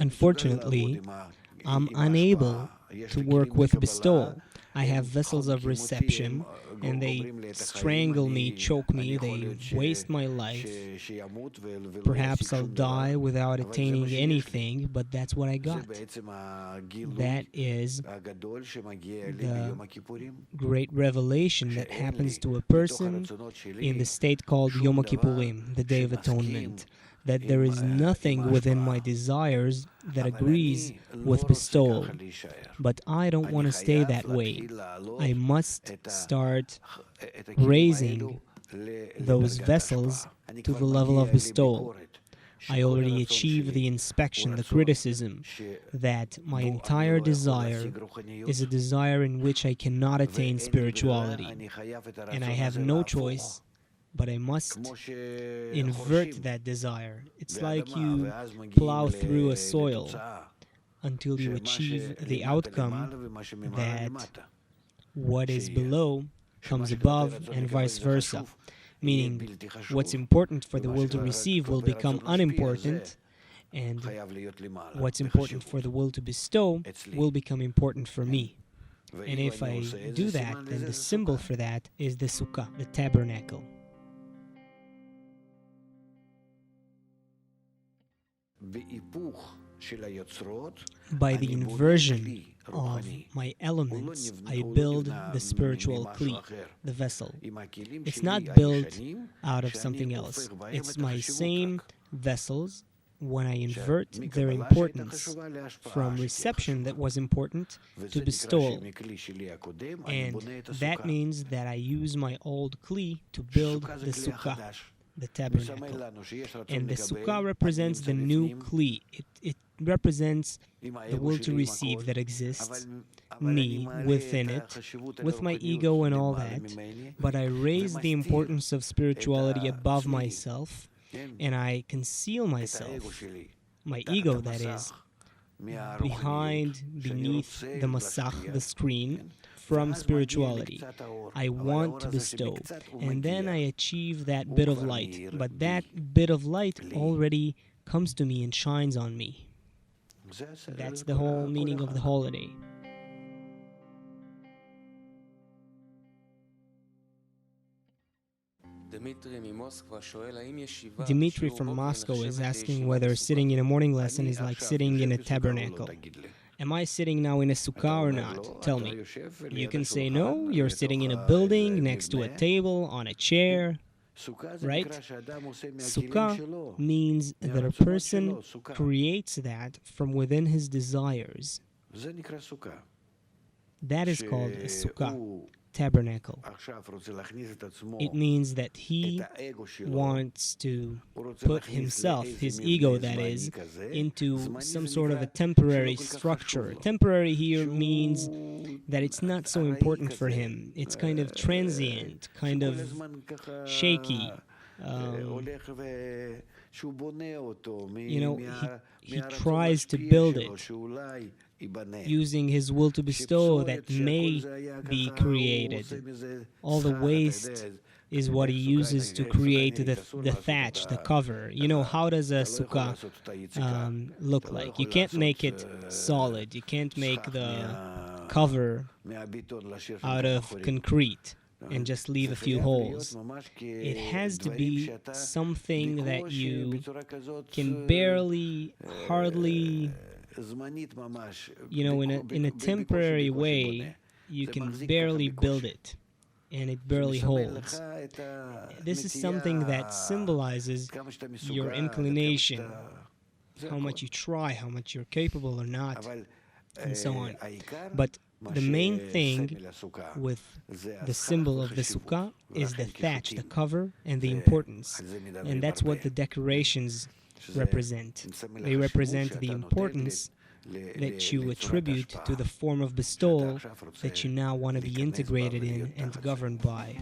Unfortunately, I'm unable to work with bestowal. I have vessels of reception, and they strangle me, choke me, they waste my life. Perhaps I'll die without attaining anything, but that's what I got. That is the great revelation that happens to a person in the state called Yom Kippurim, the Day of Atonement, that there is nothing within my desires that agrees with bestowal. But I don't want to stay that way. I must start raising those vessels to the level of bestowal. I already achieved the inspection, the criticism, that my entire desire is a desire in which I cannot attain spirituality. And I have no choice, but I must invert that desire. It's like you plow through a soil until you achieve the outcome that what is below comes above and vice versa. Meaning, what's important for the will to receive will become unimportant, and what's important for the will to bestow will become important for me. And if I do that, then the symbol for that is the Suka, the Tabernacle. By the inversion of my elements, I build the spiritual kli, the vessel. It's not built out of something else. It's my same vessels. When I invert their importance from reception that was important to bestowal. And that means that I use my old kli to build the Sukkah, the tabernacle. And the Sukkah represents the new kli. It represents the will to receive that exists, me within it, with my ego and all that. But I raise the importance of spirituality above myself, and I conceal myself, my ego that is, beneath the masach, the screen, from spirituality. I want to bestow, and then I achieve that bit of light. But that bit of light already comes to me and shines on me. That's the whole meaning of the holiday. Dimitri from Moscow is asking whether sitting in a morning lesson is like sitting in a tabernacle. Am I sitting now in a sukkah or not? Tell me. You can say no, you're sitting in a building, next to a table, on a chair, right? Sukkah means that a person creates that from within his desires. That is called a sukkah, tabernacle. It means that he wants to put himself, his ego that is, into some sort of a temporary structure. Temporary here means that it's not so important for him. It's kind of transient, kind of shaky. He tries to build it using his will to bestow that may be created. All the waste is what he uses to create the thatch, the cover. You know, how does a sukkah look like? You can't make it solid. You can't make the cover out of concrete and just leave a few holes. It has to be something that you can barely, hardly, in a temporary way, you can barely build it, and it barely holds. This is something that symbolizes your inclination, how much you try, how much you're capable or not, and so on. But the main thing with the symbol of the sukkah is the thatch, the cover, and the importance. And that's what the decorations represent. They represent the importance that you attribute to the form of bestowal that you now want to be integrated in and governed by.